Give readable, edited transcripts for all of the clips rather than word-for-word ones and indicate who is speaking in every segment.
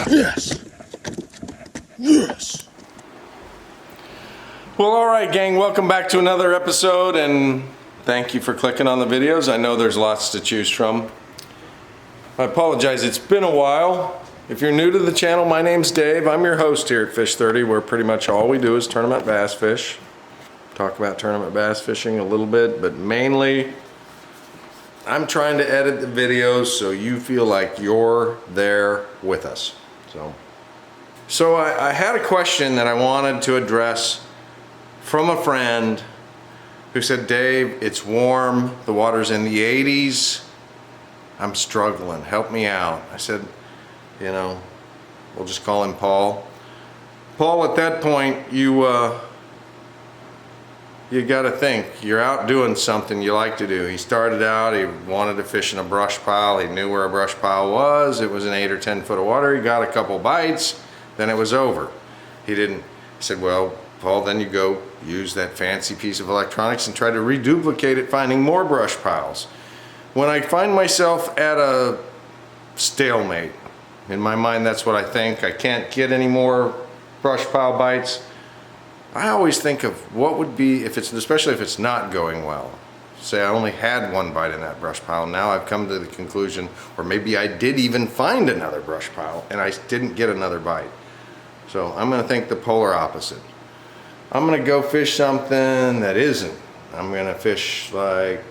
Speaker 1: Yes. Yes. Well, all right, gang, welcome back to another episode, and thank you for clicking on the videos. I know there's lots to choose from. I apologize, it's been a while. If you're new to the channel, my name's Dave. I'm your host here at Fish 30, where pretty much all we do is tournament bass fish. Talk about tournament bass fishing a little bit, but mainly I'm trying to edit the videos so you feel like you're there with us. So I had a question that I wanted to address from a friend who said, Dave, it's warm, the water's in the 80s, I'm struggling, help me out. I said, you know, we'll just call him Paul. Paul, at that point, you gotta think, you're out doing something you like to do. He started out, he wanted to fish in a brush pile, he knew where a brush pile was, it was an 8 or 10 foot of water, he got a couple bites, then it was over. He said, well, Paul, then you go use that fancy piece of electronics and try to reduplicate it, finding more brush piles. When I find myself at a stalemate, in my mind that's what I think, I can't get any more brush pile bites, I always think of what would be, especially if it's not going well. Say I only had one bite in that brush pile, now I've come to the conclusion, or maybe I did even find another brush pile and I didn't get another bite. So I'm gonna think the polar opposite. I'm gonna go fish something that isn't. I'm gonna fish like,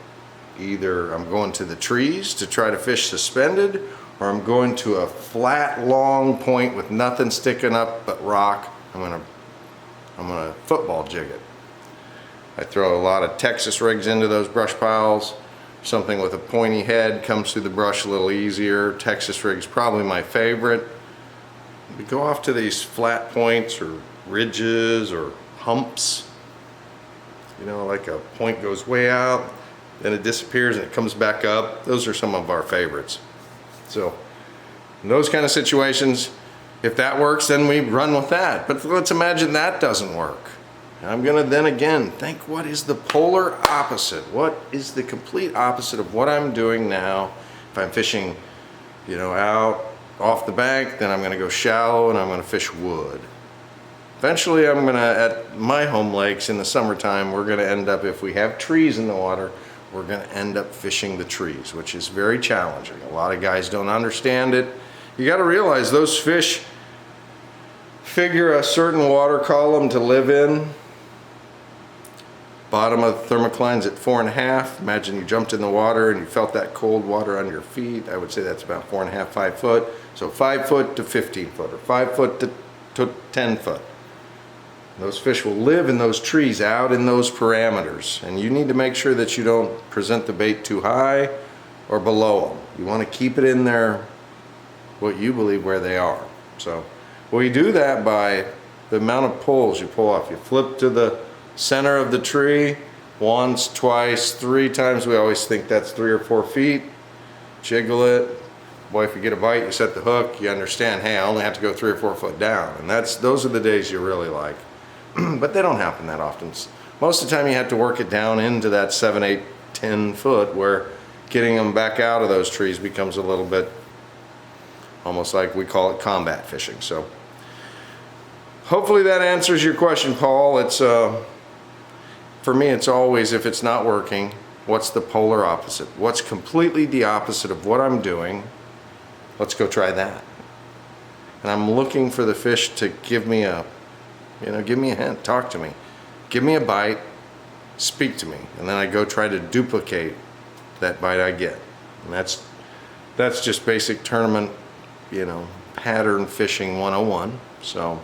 Speaker 1: either I'm going to the trees to try to fish suspended, or I'm going to a flat long point with nothing sticking up but rock. I'm gonna football jig it. I throw a lot of Texas rigs into those brush piles. Something with a pointy head comes through the brush a little easier. Texas rig's probably my favorite. We go off to these flat points or ridges or humps. You know, like a point goes way out, then it disappears and it comes back up. Those are some of our favorites. So in those kind of situations, if that works, then we run with that. But let's imagine that doesn't work. I'm gonna then again think, what is the polar opposite? What is the complete opposite of what I'm doing now? If I'm fishing, you know, out off the bank, then I'm gonna go shallow and I'm gonna fish wood. Eventually I'm gonna, at my home lakes in the summertime, we're gonna end up, if we have trees in the water, we're gonna end up fishing the trees, which is very challenging. A lot of guys don't understand it. You gotta realize those fish figure a certain water column to live in. Bottom of the thermocline's at 4.5. Imagine you jumped in the water and you felt that cold water on your feet. I would say that's about 4.5, 5 foot. So 5 foot to 15 foot, or 5 foot to 10 foot. Those fish will live in those trees out in those parameters, and you need to make sure that you don't present the bait too high or below them. You want to keep it in there, what you believe where they are. So we do that by the amount of pulls you pull off. You flip to the center of the tree once, twice, 3 times. We always think that's 3 or 4 feet. Jiggle it. Boy, if you get a bite, you set the hook, you understand, hey, I only have to go 3 or 4 foot down. And those are the days you really like. But they don't happen that often. Most of the time you have to work it down into that 7, 8, 10 foot, where getting them back out of those trees becomes a little bit almost like we call it combat fishing. So hopefully that answers your question, Paul. It's for me, it's always, if it's not working, what's the polar opposite? What's completely the opposite of what I'm doing? Let's go try that. And I'm looking for the fish to give me a hint, talk to me. Give me a bite, speak to me, and then I go try to duplicate that bite I get. And that's just basic tournament, pattern fishing 101. So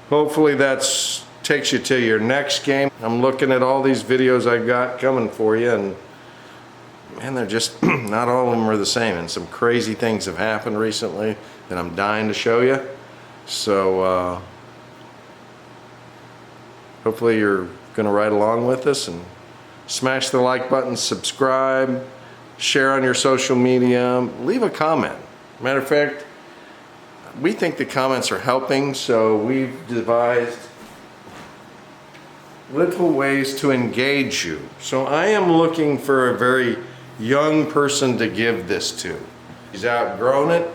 Speaker 1: hopefully that's takes you to your next game. I'm looking at all these videos I've got coming for you, and man, they're just not all of them are the same, and some crazy things have happened recently that I'm dying to show you. So hopefully you're gonna ride along with us, and smash the like button, subscribe, share on your social media, leave a comment. Matter of fact, we think the comments are helping, so we've devised little ways to engage you. So I am looking for a very young person to give this to. He's outgrown it.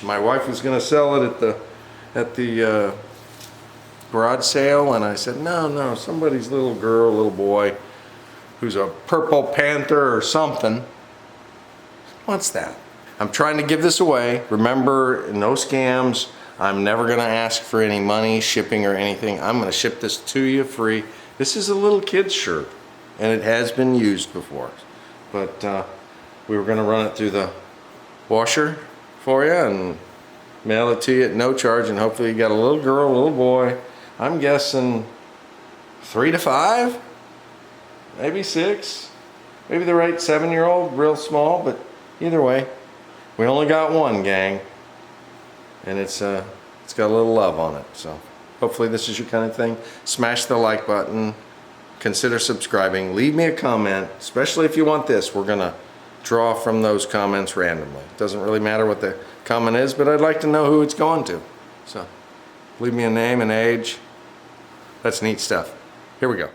Speaker 1: My wife was going to sell it at the garage sale, and I said, no, somebody's little girl, little boy, who's a purple panther or something, wants that. I'm trying to give this away. Remember, no scams. I'm never going to ask for any money, shipping or anything. I'm going to ship this to you free. This is a little kid's shirt, and it has been used before. But we were going to run it through the washer for you and mail it to you at no charge, and hopefully you got a little girl, a little boy. I'm guessing 3 to 5, maybe 6, maybe the right 7-year-old, real small, but either way, we only got one, gang, and it's got a little love on it. So hopefully this is your kind of thing. Smash the like button, consider subscribing, leave me a comment, especially if you want this. We're gonna draw from those comments randomly. It doesn't really matter what the comment is, but I'd like to know who it's going to. So leave me a name and age. That's neat stuff. Here we go.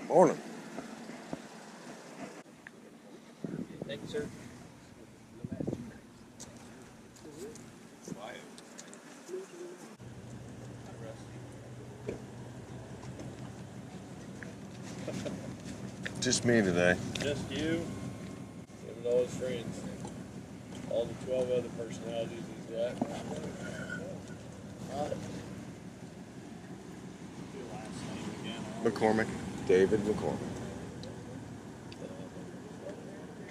Speaker 1: Morning.
Speaker 2: Thank you, sir.
Speaker 1: Just me today.
Speaker 2: Just you, him and all his friends. All the 12 other personalities he's got.
Speaker 1: McCormick. David McCormick.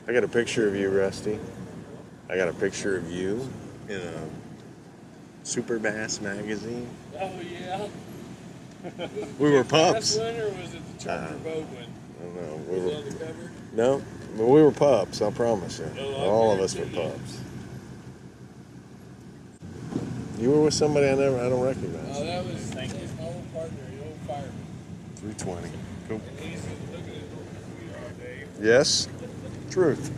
Speaker 1: I got a picture of you, Rusty. I got a picture of you in a Super Bass magazine.
Speaker 2: Oh, yeah.
Speaker 1: We were pups.
Speaker 2: Last one, or was it the Charger Boat one?
Speaker 1: I don't know.
Speaker 2: Was it on the cover?
Speaker 1: No, but we were pups, I promise you.
Speaker 2: Oh,
Speaker 1: All of us were
Speaker 2: okay.
Speaker 1: pups. You were with somebody I don't recognize.
Speaker 2: Oh, that was his old partner, the old fireman.
Speaker 1: 320. Cool.
Speaker 2: And he's looking at where we are, Dave.
Speaker 1: Yes? Truth.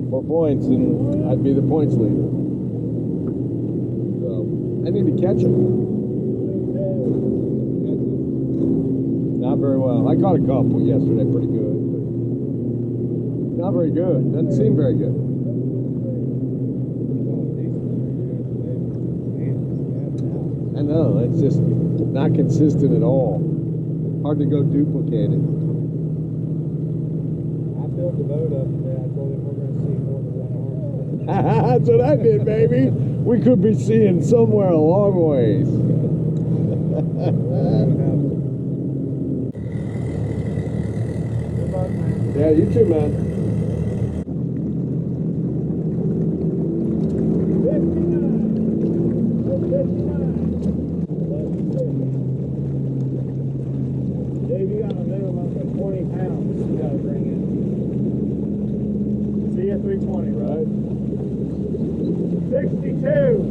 Speaker 3: More points, and I'd be the points leader. So I need to catch him. Not very well. I caught a couple yesterday, pretty good. But not very good. Doesn't seem very good. I know. It's just not consistent at all. Hard to go duplicate it.
Speaker 4: I filled the boat up today. I told him we're going to see more than one orange.
Speaker 3: That's what I did, baby. We could be seeing somewhere a long ways.
Speaker 4: Good luck, man.
Speaker 3: Yeah, you too, man.
Speaker 4: 59. Dave, you got a minimum of 20 pounds you got to bring in. See you at 320, right? 62.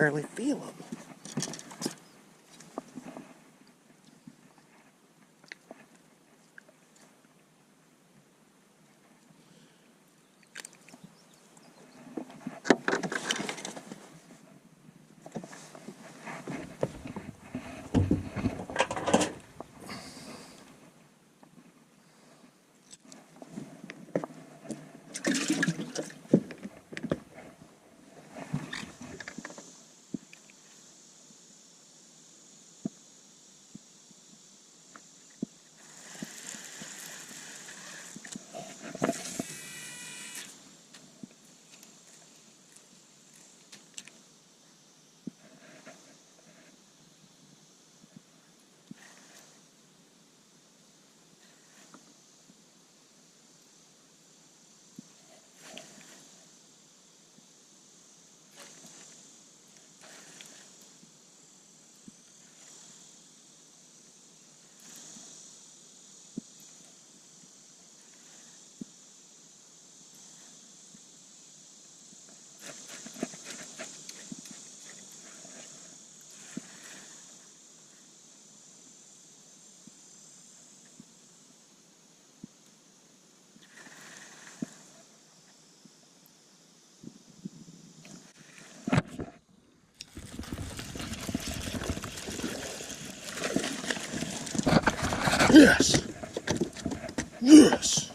Speaker 5: barely feel them. Yes! Yes!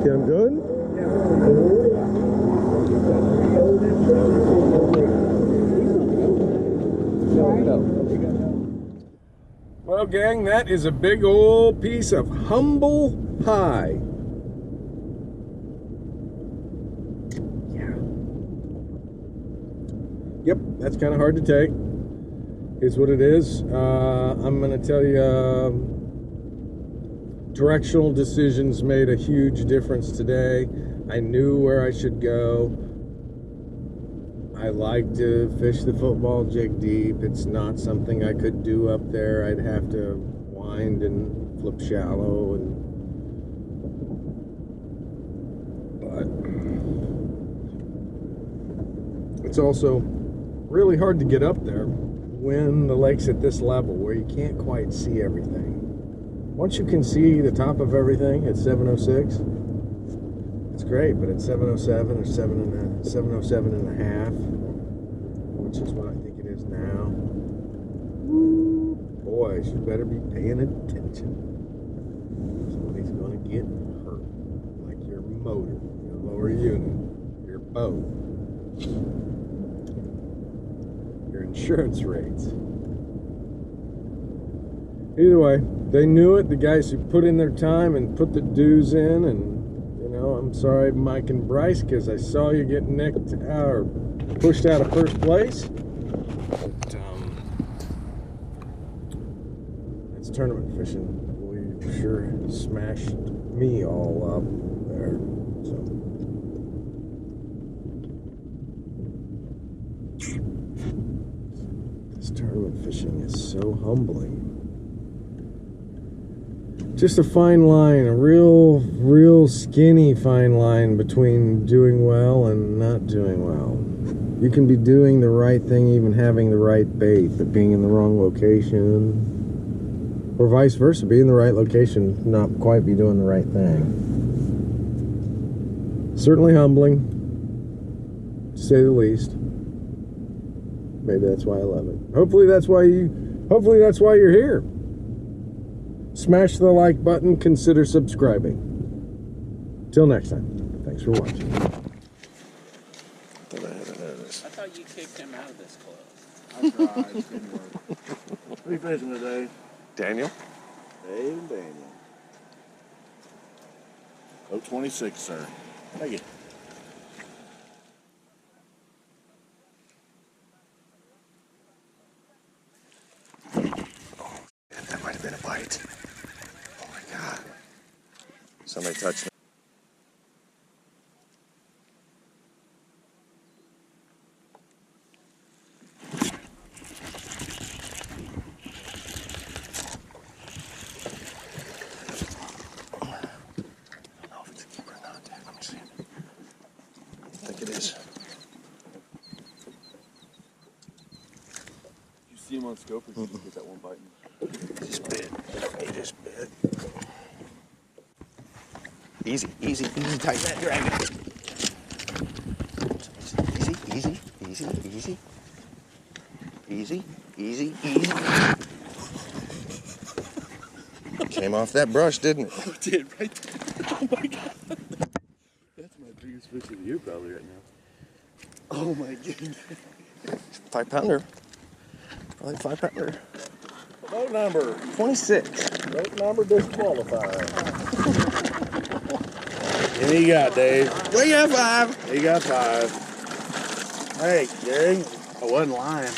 Speaker 3: Get him good? Well, gang, that is a big old piece of humble pie. Yeah. Yep, that's kind of hard to take. Is what it is. I'm going to tell you, directional decisions made a huge difference today. I knew where I should go. I like to fish the football jig deep. It's not something I could do up there. I'd have to wind and flip shallow, but it's also really hard to get up there when the lake's at this level where you can't quite see everything. Once you can see the top of everything at 706, it's great, but at 707 or 707 and a half, which is what I think it is now, place. You better be paying attention. Somebody's gonna get hurt. Like your motor, your lower unit, your boat, your insurance rates. Either way, they knew it. The guys who put in their time and put the dues in, and you know, I'm sorry, Mike and Bryce, because I saw you get nicked out or pushed out of first place. But, it's tournament fishing. We sure smashed me all up there. So. This tournament fishing is so humbling. Just a fine line, a real skinny fine line between doing well and not doing well. You can be doing the right thing, even having the right bait, but being in the wrong location, or vice versa, be in the right location, not quite be doing the right thing. Certainly humbling, to say the least. Maybe that's why I love it. Hopefully that's why you're here. Smash the like button, consider subscribing. Till next time, thanks for watching.
Speaker 2: I thought you kicked him out of this club.
Speaker 5: I tried. It didn't work. What are you fishing today?
Speaker 3: Daniel?
Speaker 5: Dave and Daniel. Oh, 26, sir. Thank you.
Speaker 3: That might have been a bite. Oh my God. Somebody touched me. I don't know if it's a keeper or not. Let me see. I think it is.
Speaker 2: Did you see him on scope or did you get that one bite?
Speaker 3: Just bit. He just bit. Easy, tighten that dragon. Easy. Came off that brush, didn't it?
Speaker 2: Oh, it did, right there. Oh my God. That's my biggest fish of the year probably right now. Oh my goodness.
Speaker 3: 5 pounder. Probably 5 pounder.
Speaker 5: Boat number.
Speaker 3: 26.
Speaker 5: Boat number disqualified. And he got Dave.
Speaker 3: We got 5.
Speaker 5: He got 5. Hey, Gary.
Speaker 2: I wasn't lying.